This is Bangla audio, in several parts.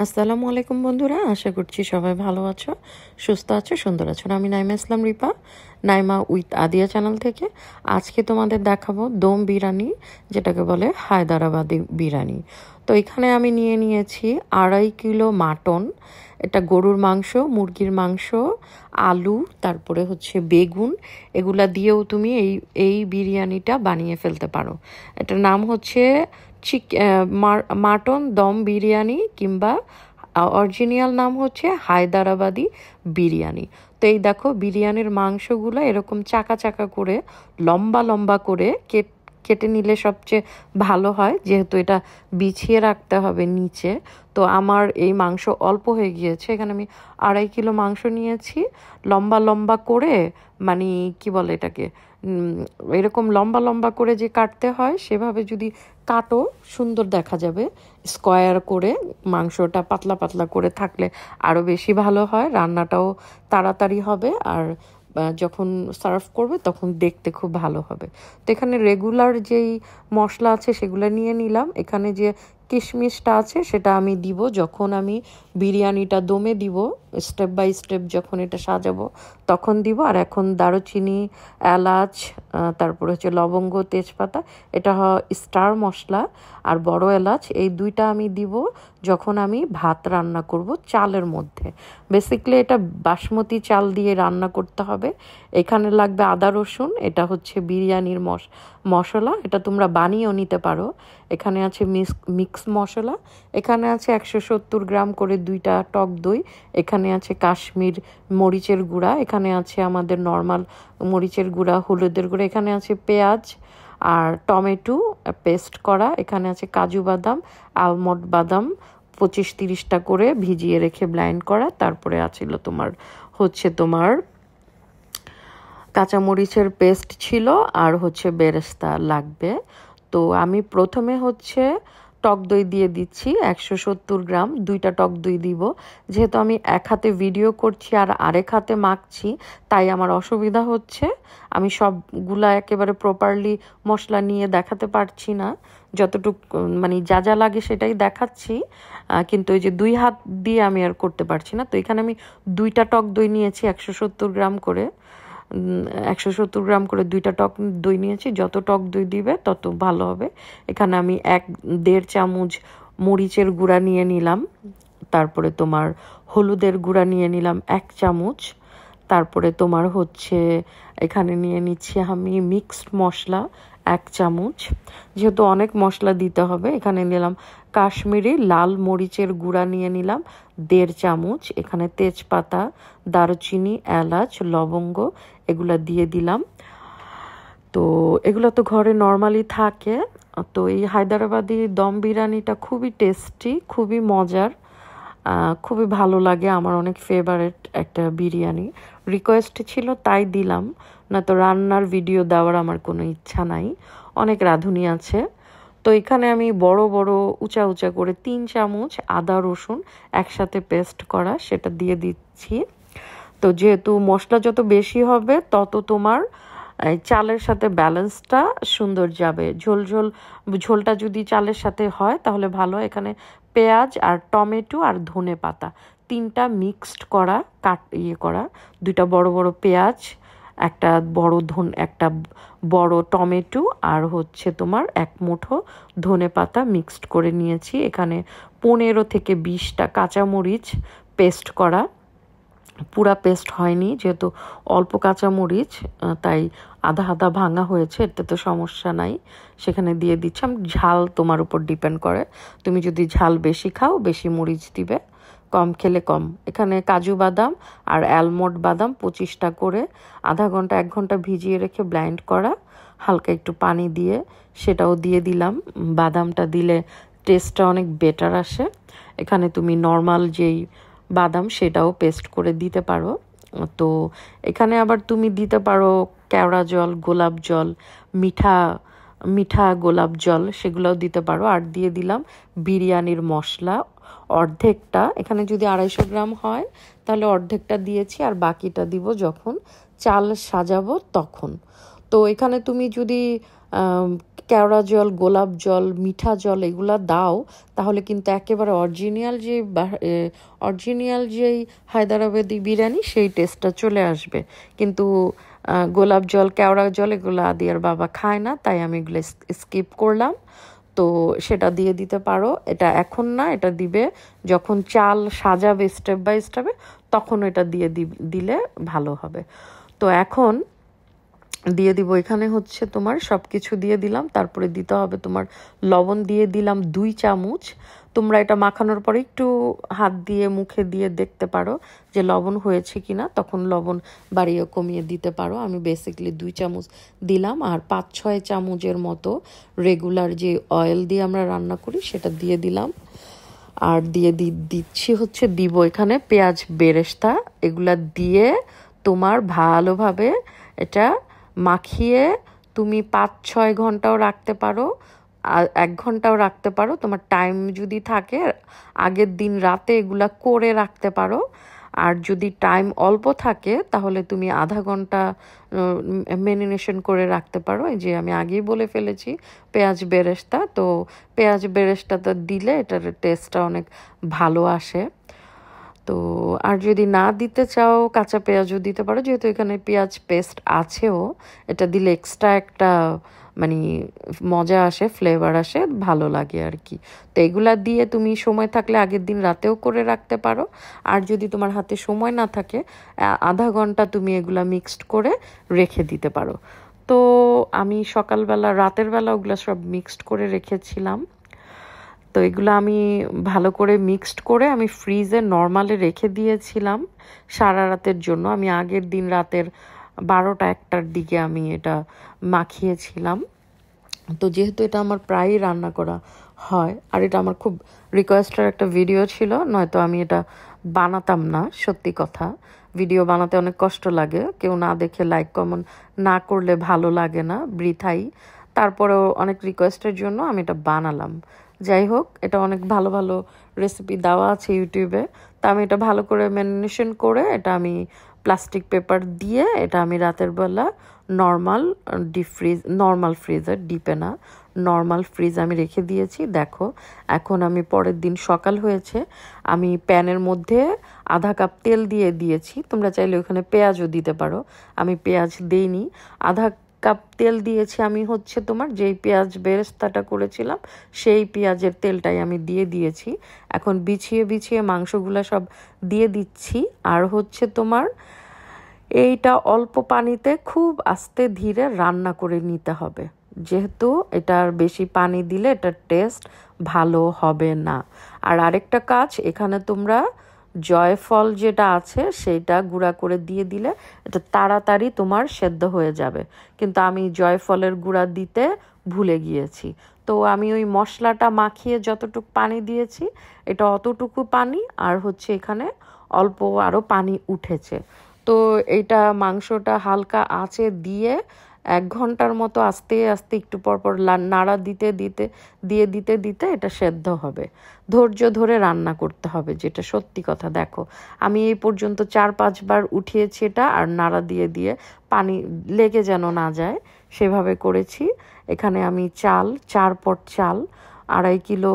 আসসালামু আলাইকুম বন্ধুরা, আশা করছি সবাই ভালো আছো, সুস্থ আছো, সুন্দর আছো। আমি নাইমা ইসলাম রিপা, নাইমা উইথ আদিয়া চ্যানেল থেকে আজকে তোমাদের দেখাবো দম বিরিয়ানি, যেটাকে বলে হায়দ্রাবাদি বিরিয়ানি। তো এখানে আমি নিয়ে নিয়েছি 2.5 কিলো মাটন, এটা গরুর মাংস, মুরগির মাংস, আলু, তারপরে হচ্ছে বেগুন। এগুলা দিয়েও তুমি এই বিরিয়ানিটা বানিয়ে ফেলতে পারো। এটার নাম হচ্ছে মাটন দম বিরিয়ানি, কিংবা অরিজিনাল নাম হচ্ছে হায়দ্রাবাদি বিরিয়ানি। তো এই দেখো, বিরিয়ানির মাংসগুলো এরকম চাকা চাকা করে লম্বা লম্বা করে কেটে নিলে সবচেয়ে ভালো হয়, যেহেতু এটা বিছিয়ে রাখতে হবে নিচে। তো আমার এই মাংস অল্প হয়ে গিয়েছে, এখানে আমি 2.5 কিলো মাংস নিয়েছি। লম্বা লম্বা করে, মানে কি বলে এটাকে, এরকম লম্বা লম্বা করে যে কাটতে হয় সেভাবে যদি কাটো সুন্দর দেখা যাবে। স্কোয়ার করে মাংসটা পাতলা পাতলা করে থাকলে আরও বেশি ভালো হয়, রান্নাটাও তাড়াতাড়ি হবে, আর যখন সার্ভ করবে তখন দেখতে খুব ভালো হবে। তো এখানে রেগুলার যেই মশলা আছে সেগুলো নিয়ে নিলাম। এখানে যে কিশমিশটা আছে সেটা আমি দিব যখন আমি বিরিয়ানিটা দমে দিব, স্টেপ বাই স্টেপ যখন এটা সাজাবো তখন দিব। আর এখন দারুচিনি, এলাচ, তারপরে হচ্ছে লবঙ্গ, তেজপাতা, এটা স্টার মশলা, আর বড় এলাচ, এই দুইটা আমি দিব যখন আমি ভাত রান্না করব চালের মধ্যে। বেসিক্যালি এটা বাসমতি চাল দিয়ে রান্না করতে হবে। এখানে লাগবে আদা রসুন, এটা হচ্ছে বিরিয়ানির মশলা, এটা তোমরা বানিয়েও নিতে পারো। এখানে আছে মিক্স মশলা, এখানে আছে 170 গ্রাম করে 2টা টক দই, এখানে আছে কাশ্মীর মরিচের গুঁড়া, এখানে আছে আমাদের নর্মাল মরিচের গুঁড়া, হলুদের গুঁড়া, এখানে আছে পেঁয়াজ আর টমেটো পেস্ট করা, এখানে আছে কাজু বাদাম, আলমন্ড বাদাম 25-30টা করে ভিজিয়ে রেখে ব্লাইন্ড করা, তারপরে আছিল তোমার কাঁচামরিচের পেস্ট ছিল, আর হচ্ছে বেরেস্তা লাগবে। তো আমি প্রথমে হচ্ছে টক দই দিয়ে দিচ্ছি 170 গ্রাম, 2টা টক দই দিব। যেহেতু আমি এক হাতে ভিডিও করছি আর আরেক হাতে মাখছি, তাই আমার অসুবিধা হচ্ছে, আমি সবগুলা একেবারে প্রপারলি মশলা নিয়ে দেখাতে পারছি না। যতটুকু মানে যা যা লাগে সেটাই দেখাচ্ছি, কিন্তু ওই যে 2 হাত দিয়ে আমি আর করতে পারছি না। তো এখানে আমি 2টা টক দই নিয়েছি 170 গ্রাম করে, 170 গ্রাম করে 2টা টক দই নিয়েছি। যত টক দই দিবে তত ভালো হবে। এখানে আমি 1-1.5 চামচ মরিচের গুঁড়া নিয়ে নিলাম, তারপরে তোমার হলুদের গুঁড়া নিয়ে নিলাম 1 চামচ, তারপরে তোমার হচ্ছে এখানে নিয়ে নিচ্ছি আমি মিক্সড মশলা 1 চামচ, যেহেতু অনেক মশলা দিতে হবে। এখানে নিলাম কাশ্মীরি লাল মরিচের গুঁড়া নিয়ে নিলাম 1.5 চামচ, এখানে তেজপাতা, দারুচিনি, এলাচ, লবঙ্গ এগুলা দিয়ে দিলাম। তো এগুলো তো ঘরে নর্মালি থাকে। তো এই হায়দ্রাবাদি দম বিরিয়ানিটা খুবই টেস্টি, খুবই মজার, খুবই ভালো লাগে, আমার অনেক ফেভারিট একটা বিরিয়ানি। রিকোয়েস্ট ছিল তাই দিলাম, না তো রান্নার ভিডিও দেওয়ার আমার কোনো ইচ্ছা নাই, অনেক রাঁধুনি আছে। তো এখানে আমি বড় বড় উঁচা উঁচা করে 3 চামচ আদা রসুন একসাথে পেস্ট করা সেটা দিয়ে দিচ্ছি। তো যেহেতু মশলা যত বেশি হবে তত তোমার এই চালের সাথে ব্যালেন্সটা সুন্দর যাবে। ঝোলটা যদি চালের সাথে হয় তাহলে ভালো। এখানে পেঁয়াজ আর টমেটো আর ধনে পাতা 3টা মিক্সড করা, করা, 2টা বড় বড় পেঁয়াজ, একটা বড় টমেটো, আর হচ্ছে তোমার 1 মুঠো ধনে পাতা মিক্সড করে নিয়েছি। এখানে 15 থেকে 20টা কাঁচামরিচ পেস্ট করা, পুরা পেস্ট হয়নি যেহেতু অল্প কাঁচামরিচ, তাই আধা আধা ভাঙা হয়েছে, এতে তো সমস্যা নাই, সেখানে দিয়ে দিচ্ছি। ঝাল তোমার উপর ডিপেন্ড করে, তুমি যদি ঝাল বেশি খাও বেশি মরিচ দিবে, কম খেলে কম। এখানে কাজু বাদাম আর আলমন্ড বাদাম 25টা করে আধা ঘন্টা 1 ঘন্টা ভিজিয়ে রেখে ব্লাইন্ড করা, হালকা একটু পানি দিয়ে সেটাও দিয়ে দিলাম। বাদামটা দিলে টেস্টটা অনেক বেটার আসে। এখানে তুমি নর্মাল যেই বাদাম সেটাও পেস্ট করে দিতে পারো। তো এখানে আবার তুমি দিতে পারো কেওড়া জল, গোলাপ জল, মিঠা মিঠা গোলাপ জল, সেগুলোও দিতে পারো। আর দিয়ে দিলাম বিরিয়ানির মশলা অর্ধেকটা, এখানে যদি 250 গ্রাম হয় তাহলে অর্ধেকটা দিয়েছি, আর বাকিটা দিব যখন চাল সাজাবো তখন। তো এখানে তুমি যদি কেওড়া জল, গোলাপ জল, মিঠা জল এগুলা দাও, তাহলে কিন্তু একেবারে অরিজিনাল যেই হায়দ্রাবাদি বিরিয়ানি সেই টেস্টটা চলে আসবে। কিন্তু গোলাপ জল, কেওড়া জল এগুলো আদি আর বাবা খায় না, তাই আমি এগুলো স্কিপ করলাম। তো সেটা দিয়ে দিতে পারো। এটা এখন না, এটা দিবে যখন চাল সাজাবে স্টেপ বাই স্টেপে, তখন এটা দিয়ে দিলে ভালো হবে। তো এখন দিয়ে দিব এখানে হচ্ছে তোমার সব কিছু দিয়ে দিলাম। তারপরে দিতে হবে তোমার লবণ দিয়ে দিলাম 2 চামচ। তোমরা এটা মাখানোর পরে একটু হাত দিয়ে মুখে দিয়ে দেখতে পারো যে লবণ হয়েছে কিনা, তখন লবণ বাড়িয়ে কমিয়ে দিতে পারো। আমি বেসিক্যালি 2 চামচ দিলাম, আর 5-6 চামচের মতো রেগুলার যে অয়েল দিয়ে আমরা রান্না করি সেটা দিয়ে দিলাম। আর দিয়ে দিচ্ছি হচ্ছে দিব এখানে পেঁয়াজ বেরেস্তা। এগুলা দিয়ে তোমার ভালোভাবে এটা মাখিয়ে তুমি 5-6 ঘন্টাও রাখতে পারো, আর 1 ঘন্টাও রাখতে পারো। তোমার টাইম যদি থাকে আগের দিন রাতে এগুলা করে রাখতে পারো। আর যদি টাইম অল্প থাকে তাহলে তুমি আধা ঘন্টা মেরিনেশন করে রাখতে পারো। এই যে আমি আগেই বলে ফেলেছি পেঁয়াজ বেরেস্তা, তো পেঁয়াজ বেরেস্তাটা দিলে এটার টেস্টটা অনেক ভালো আসে। তো আর যদি না দিতে চাও কাঁচা পেঁয়াজও দিতে পারো, যেহেতু এখানে পেঁয়াজ পেস্ট আছেও, এটা দিলে এক্সট্রা একটা মানে মজা আসে, ফ্লেভার আসে, ভালো লাগে আর কি। তো এগুলা দিয়ে তুমি সময় থাকলে আগের দিন রাতেও করে রাখতে পারো। আর যদি তোমার হাতে সময় না থাকে আধা ঘন্টা তুমি এগুলা মিক্সড করে রেখে দিতে পারো। তো আমি সকালবেলা রাতের বেলা ওগুলা সব মিক্সড করে রেখেছিলাম। তো এগুলো আমি ভালো করে মিক্সড করে আমি ফ্রিজে নর্মালে রেখে দিয়েছিলাম সারা রাতের জন্য। আমি আগের দিন রাতের 12টা-1টার দিকে আমি এটা মাখিয়েছিলাম। তো যেহেতু এটা আমার প্রায়ই রান্না করা হয়, আর এটা আমার খুব রিকোয়েস্টের একটা ভিডিও ছিল, নয়তো আমি এটা বানাতাম না। সত্যি কথা, ভিডিও বানাতে অনেক কষ্ট লাগে, কেউ না দেখে লাইক কমেন্ট না করলে ভালো লাগে না, বৃথাই। তারপরেও অনেক রিকোয়েস্টের জন্য আমি এটা বানালাম। যাই হোক, এটা অনেক ভালো ভালো রেসিপি দেওয়া আছে ইউটিউবে। তা আমি এটা ভালো করে ম্যারিনেশন করে এটা আমি প্লাস্টিক পেপার দিয়ে এটা আমি রাতের বেলা নর্মাল ফ্রিজার, ডিপে না, নর্মাল ফ্রিজ আমি রেখে দিয়েছি। দেখো এখন আমি পরের দিন সকাল হয়েছে, আমি প্যানের মধ্যে আধা কাপ তেল দিয়ে দিয়েছি। তোমরা চাইলে ওখানে পেঁয়াজও দিতে পারো, আমি পেঁয়াজ দেইনি। আধা কাপ তেল দিয়েছি আমি হচ্ছে তোমার যেই পেঁয়াজ বেরেস্তাটা করেছিলাম সেই পেঁয়াজের তেলটাই আমি দিয়ে দিয়েছি। এখন বিছিয়ে বিছিয়ে মাংসগুলো সব দিয়ে দিচ্ছি। আর হচ্ছে তোমার এইটা অল্প পানিতে খুব আস্তে ধীরে রান্না করে নিতে হবে, যেহেতু এটার বেশি পানি দিলে এটার টেস্ট ভালো হবে না। আর আরেকটা কাজ, এখানে তোমরা জয়ফল যেটা আছে সেটা গুঁড়া করে দিয়ে দিলে এটা তাড়াতাড়ি তোমার সেদ্ধ হয়ে যাবে, কিন্তু আমি জয়ফলের গুঁড়া দিতে ভুলে গিয়েছি। তো আমি ওই মশলাটা মাখিয়ে যতটুকু পানি দিয়েছি এটা অতটুকু পানি, আর হচ্ছে এখানে অল্প আরও পানি উঠেছে। তো এইটা মাংসটা হালকা আঁচে দিয়ে 1 ঘন্টার মতো আস্তে আস্তে একটু পরপর নাড়া দিতে দিতে এটা সেদ্ধ হবে। ধৈর্য ধরে রান্না করতে হবে, যেটা সত্যি কথা। দেখো আমি এই পর্যন্ত 4-5 বার উঠিয়েছি এটা, আর নাড়া দিয়ে দিয়ে পানি লেগে যেন না যায় সেভাবে করেছি। এখানে আমি 4 পট চাল, 2.5 কিলো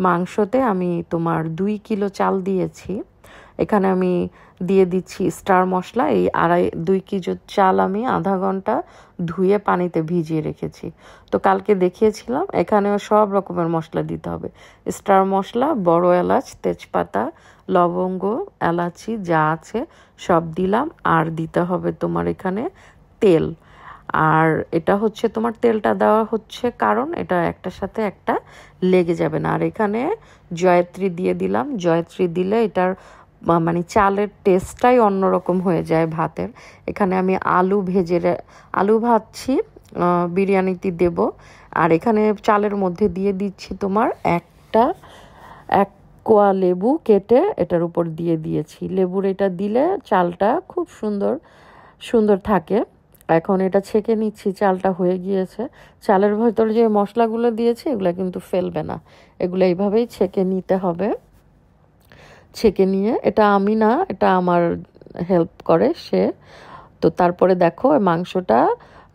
মাংসতে আমি তোমার 2 কিলো চাল দিয়েছি। এখানে আমি দিয়ে দিচ্ছি স্টার মশলা। এই 2 কেজি চাল আমি আধা ঘন্টা ধুয়ে পানিতে ভিজিয়ে রেখেছি। তো কালকে দেখিয়েছিলাম, এখানেও সব রকমের মশলা দিতে হবে। স্টার মশলা, বড় এলাচ, তেজপাতা, লবঙ্গ, এলাচি যা আছে সব দিলাম। আর দিতে হবে তোমার এখানে তেল। আর এটা হচ্ছে তোমার তেলটা দেওয়া হচ্ছে কারণ এটা একটার সাথে একটা লেগে যাবে না। আর এখানে জয়ত্রী দিয়ে দিলাম। জয়ত্রী দিলে এটার মানে চালের টেস্টটাই অন্যরকম হয়ে যায় ভাতের। এখানে আমি আলু ভাজছি, বিরিয়ানিতে দেব। আর এখানে চালের মধ্যে দিয়ে দিচ্ছি তোমার এক কোয়া লেবু কেটে এটার উপর দিয়ে দিয়েছি। লেবুর এটা দিলে চালটা খুব সুন্দর থাকে। এখন এটা ছেঁকে নিচ্ছি, চালটা হয়ে গিয়েছে। চালের ভেতর যে মশলাগুলো দিয়েছি এগুলো কিন্তু ফেলবে না, এগুলো এইভাবেই ছেঁকে নিতে হবে। ছেঁকে নিয়ে, এটা আমি না, এটা আমার হেল্প করে সে। তো তারপরে দেখো মাংসটা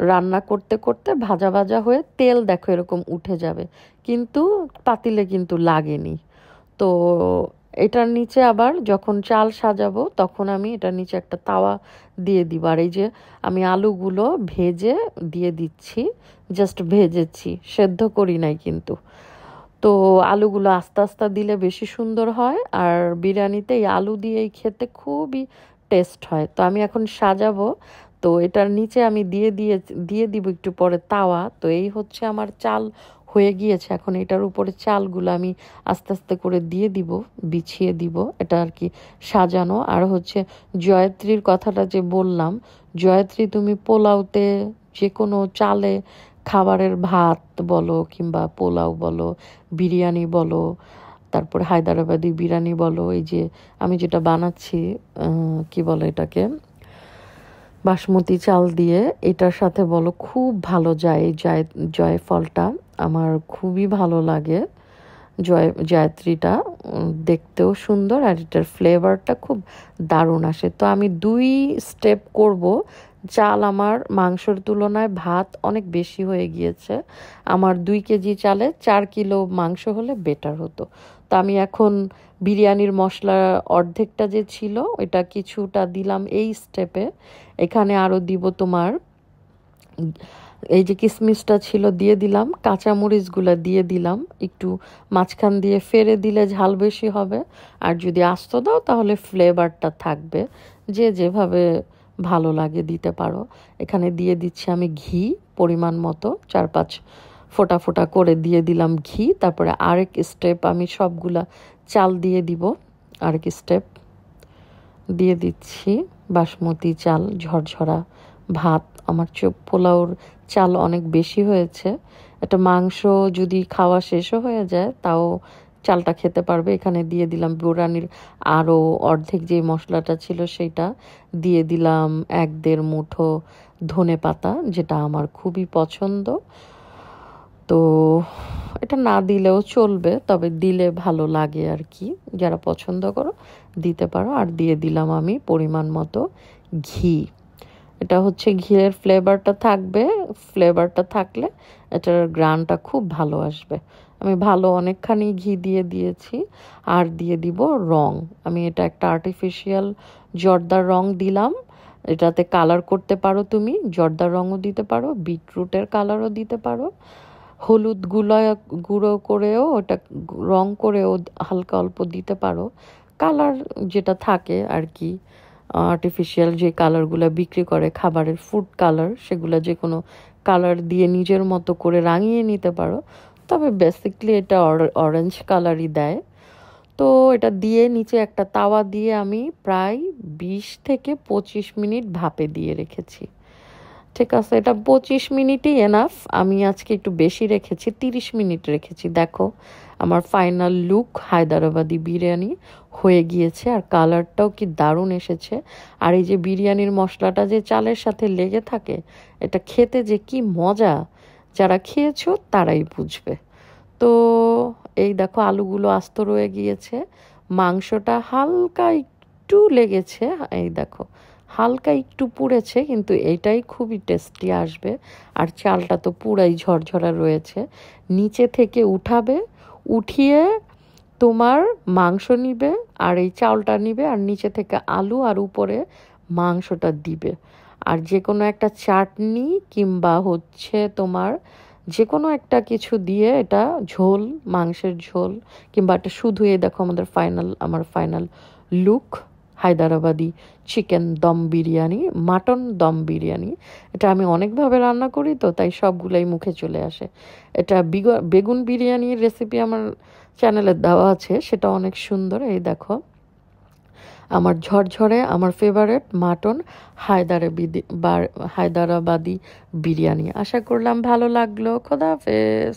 রান্না করতে করতে ভাজা ভাজা হয়ে তেল দেখো এরকম উঠে যাবে, কিন্তু পাতিলে কিন্তু লাগেনি। তো এটার নিচে আবার যখন চাল সাজাবো তখন আমি এটার নিচে একটা তাওয়া দিয়ে দিব। আর এই যে আমি আলুগুলো ভেজে দিয়ে দিচ্ছি, জাস্ট ভেজেছি, সেদ্ধ করি নাই কিন্তু। তো আলুগুলো আস্তে আস্তে দিলে বেশি সুন্দর হয়, আর বিরিয়ানিতে এই আলু দিয়েই খেতে খুবই টেস্ট হয়। তো আমি এখন সাজাবো, তো এটার নিচে আমি দিয়ে দিব একটু পরে তাওয়া। তো এই হচ্ছে আমার চাল হয়ে গিয়েছে, এখন এটার উপরে চালগুলো আমি আস্তে আস্তে করে দিয়ে দিব, বিছিয়ে দিব, এটা আর কি সাজানো। আর হচ্ছে জয়ত্রীর কথাটা যে বললাম, জয়ত্রী তুমি পোলাওতে যে কোনো চালে খাবারের ভাত বলো কিংবা পোলাও বলো, বিরিয়ানি বলো, তারপরে হায়দ্রাবাদি বিরিয়ানি বলো, এই যে আমি যেটা বানাচ্ছি কি বলে এটাকে, বাসমতি চাল দিয়ে, এটার সাথে বলো খুব ভালো যায়। এই জয়ফলটা আমার খুবই ভালো লাগে, জায়ত্রীটা দেখতেও সুন্দর আর এটার ফ্লেভারটা খুব দারুণ আসে। তো আমি 2 স্টেপ করব। চাল আমার মাংসের তুলনায় ভাত অনেক বেশি হয়ে গিয়েছে, আমার 2 কেজি চালে 4 কিলো মাংস হলে বেটার হতো। তো আমি এখন বিরিয়ানির মশলা অর্ধেকটা যে ছিল ওইটা কিছুটা দিলাম এই স্টেপে, এখানে আরও দিব তোমার এই যে কিশমিশটা ছিল দিয়ে দিলাম, কাঁচামরিচগুলো দিয়ে দিলাম, একটু মাঝখান দিয়ে ফেরে দিলে ঝাল বেশি হবে, আর যদি আস্ত দাও তাহলে ফ্লেভারটা থাকবে, যে যেভাবে ভালো লাগে দিতে পারো। এখানে দিয়ে দিচ্ছি আমি ঘি পরিমাণ মতো, 4-5 ফোঁটা ফোঁটা করে দিয়ে দিলাম ঘি। তারপরে আরেক স্টেপ আমি সবগুলা চাল দিয়ে দিব, আরেক স্টেপ দিয়ে দিচ্ছি বাসমতি চাল, ঝরঝরা ভাত। আমার পোলাওর চাল অনেক বেশি হয়েছে, একটা মাংস যদি খাওয়া শেষও হয়ে যায় তাও চালটা খেতে পারবে। এখানে দিয়ে দিলাম বিরিয়ানির আরও অর্ধেক যে মশলাটা ছিল সেটা দিয়ে দিলাম, 1-1.5 মুঠো ধনে পাতা, যেটা আমার খুবই পছন্দ। তো এটা না দিলেও চলবে, তবে দিলে ভালো লাগে আর কি, যারা পছন্দ করো দিতে পারো। আর দিয়ে দিলাম আমি পরিমাণ মতো ঘি, এটা হচ্ছে ঘিয়ের ফ্লেভারটা থাকবে, ফ্লেভারটা থাকলে এটার গ্রানটা খুব ভালো আসবে। আমি ভালো অনেকখানি ঘি দিয়ে দিয়েছি। আর দিয়ে দিব রং, আমি এটা একটা আর্টিফিশিয়াল জর্দার রং দিলাম, এটাতে কালার করতে পারো তুমি, জর্দার রঙও দিতে পারো, বিটরুটের কালারও দিতে পারো, হলুদ গুঁড়ো করেও ওটা রং করেও হালকা অল্প দিতে পারো, কালার যেটা থাকে আর কি, আর্টিফিশিয়াল যে কালারগুলো বিক্রি করে খাবারের ফুড কালার, সেগুলো যে কোনো কালার দিয়ে নিজের মতো করে রাঙিয়ে নিতে পারো, তবে বেসিকলি এটা অরেঞ্জ কালারই দেয়। তো এটা দিয়ে নিচে একটা তাওয়া দিয়ে আমি প্রায় 20 থেকে 25 মিনিট ভাপে দিয়ে রেখেছি। ঠিক আছে, এটা 25 মিনিটই এনাফ, আমি আজকে একটু বেশি রেখেছি, 30 মিনিট রেখেছি। দেখো আমার ফাইনাল লুক হায়দ্রাবাদি বিরিয়ানি হয়ে গিয়েছে, আর কালারটাও কি দারুণ এসেছে। আর এই যে বিরিয়ানির মশলাটা যে চালের সাথে লেগে থাকে, এটা খেতে যে কি মজা, যারা খেয়েছো তারাই বুঝবে। তো এই দেখো আলুগুলো আস্ত রয়ে গিয়েছে, মাংসটা হালকা একটু লেগেছে, এই দেখো হালকা একটু পুড়েছে, কিন্তু এইটাই খুবই টেস্টি আসবে। আর চালটা তো পুরাই ঝরঝরা রয়েছে, নিচে থেকে উঠাবে, উঠিয়ে তোমার মাংস নিবে আর এই চালটা নিবে, আর নিচে থেকে আলু আর উপরে মাংসটা দিবে। আর যে কোনো একটা চাটনি কিংবা হচ্ছে তোমার যে কোনো একটা কিছু দিয়ে এটা ঝোল, মাংসের ঝোল কিংবা একটা শুধু, এই দেখো আমার final look Hyderabadi chicken dum biryani, mutton dum biryani. এটা আমি অনেকভাবে রান্না করি, তো তাই সবগুলাই মুখে চলে আসে। এটা বেগুন বিরিয়ানির রেসিপি আমার চ্যানেলে দেওয়া আছে, সেটা অনেক সুন্দর। এই দেখো আমার ঝরঝরে আমার ফেভারিট মাটন হায়দ্রাবাদি বিরিয়ানি। আশা করলাম ভালো লাগলো। খোদা হাফেজ।